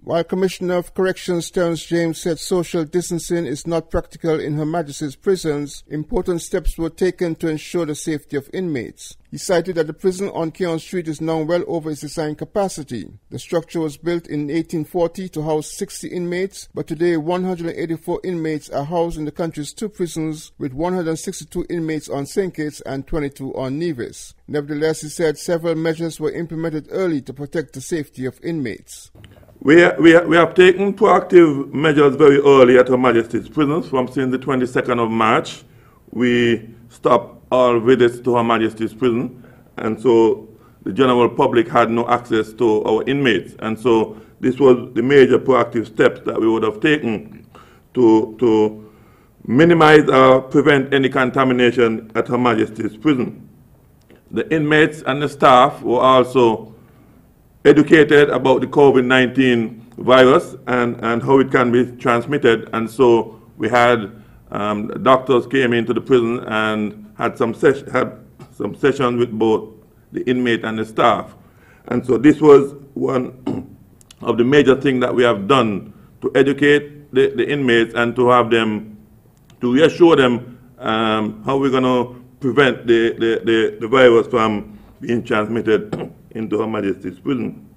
While Commissioner of Corrections Terence James said social distancing is not practical in Her Majesty's prisons, important steps were taken to ensure the safety of inmates. He cited that the prison on Keon Street is now well over its assigned capacity. The structure was built in 1840 to house 60 inmates, but today 184 inmates are housed in the country's 2 prisons, with 162 inmates on St. Kitts and 22 on Nevis. Nevertheless, he said several measures were implemented early to protect the safety of inmates. We have taken proactive measures very early at Her Majesty's prisons. Since the 22nd of March, we stopped all visits to Her Majesty's prison, and so the general public had no access to our inmates. And so this was the major proactive steps that we would have taken to minimize or prevent any contamination at Her Majesty's prison. The inmates and the staff were also educated about the COVID-19 virus and how it can be transmitted, and so we had doctors came into the prison and had some sessions with both the inmate and the staff. And so this was one of the major things that we have done to educate the inmates and to have them, to reassure them how we're going to prevent the virus from being transmitted into Her Majesty's prison.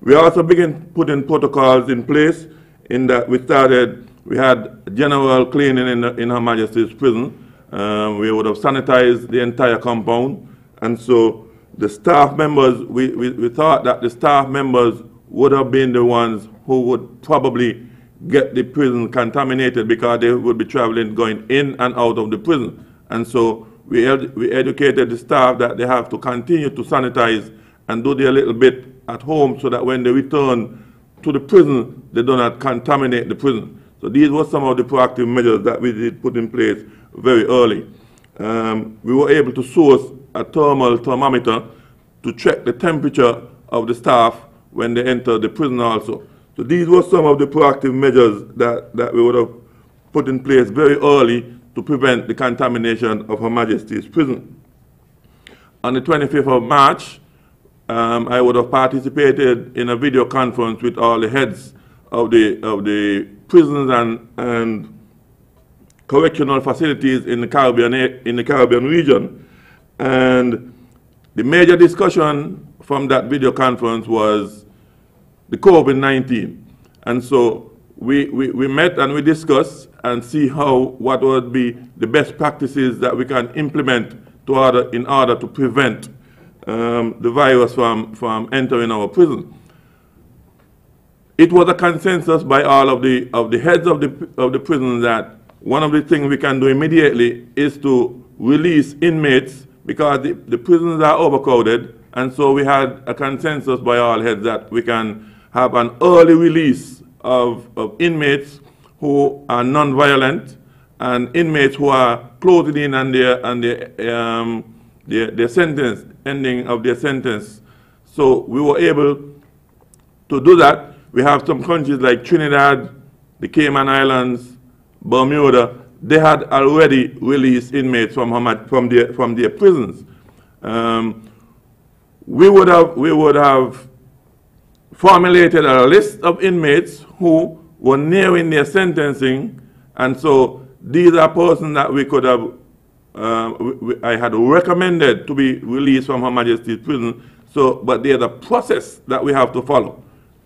We also began putting protocols in place in that we had general cleaning in Her Majesty's prison. We would have sanitized the entire compound, and so the staff members, we thought that the staff members would have been the ones who would probably get the prison contaminated because they would be traveling, going in and out of the prison. And so we educated the staff that they have to continue to sanitize and do their little bit at home so that when they return to the prison, they do not contaminate the prison. So these were some of the proactive measures that we did put in place very early. We were able to source a thermometer to check the temperature of the staff when they enter the prison also. So these were some of the proactive measures that we would have put in place very early to prevent the contamination of Her Majesty's prison. On the 25th of March, I would have participated in a video conference with all the heads of the prisons and correctional facilities in the Caribbean region. And the major discussion from that video conference was the COVID-19. And so we met and we discussed and see what would be the best practices that we can implement in order to prevent the virus from entering our prison. It was a consensus by all of the heads of the prison that one of the things we can do immediately is to release inmates because the prisons are overcrowded, and so we had a consensus by all heads that we can have an early release of inmates who are non-violent and inmates who are closing in on their sentence, ending of their sentence. So we were able to do that. We have some countries like Trinidad, the Cayman Islands, Bermuda. They had already released inmates from their prisons. We would have formulated a list of inmates who were nearing their sentencing, and so these are persons that we could have, I had recommended to be released from Her Majesty's prison. So, but there's a process that we have to follow.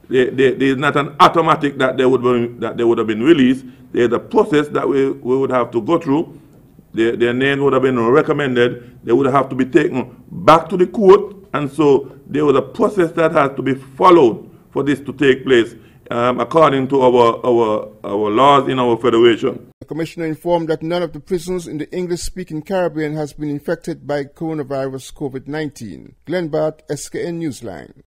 There's not an automatic that they would have been released. There's a process that we would have to go through. Their name would have been recommended. They would have to be taken back to the court, and so there was a process that has to be followed for this to take place according to our laws in our federation. The Commissioner informed that none of the prisons in the English-speaking Caribbean has been infected by coronavirus COVID-19. Glenn Barth, SKN Newsline.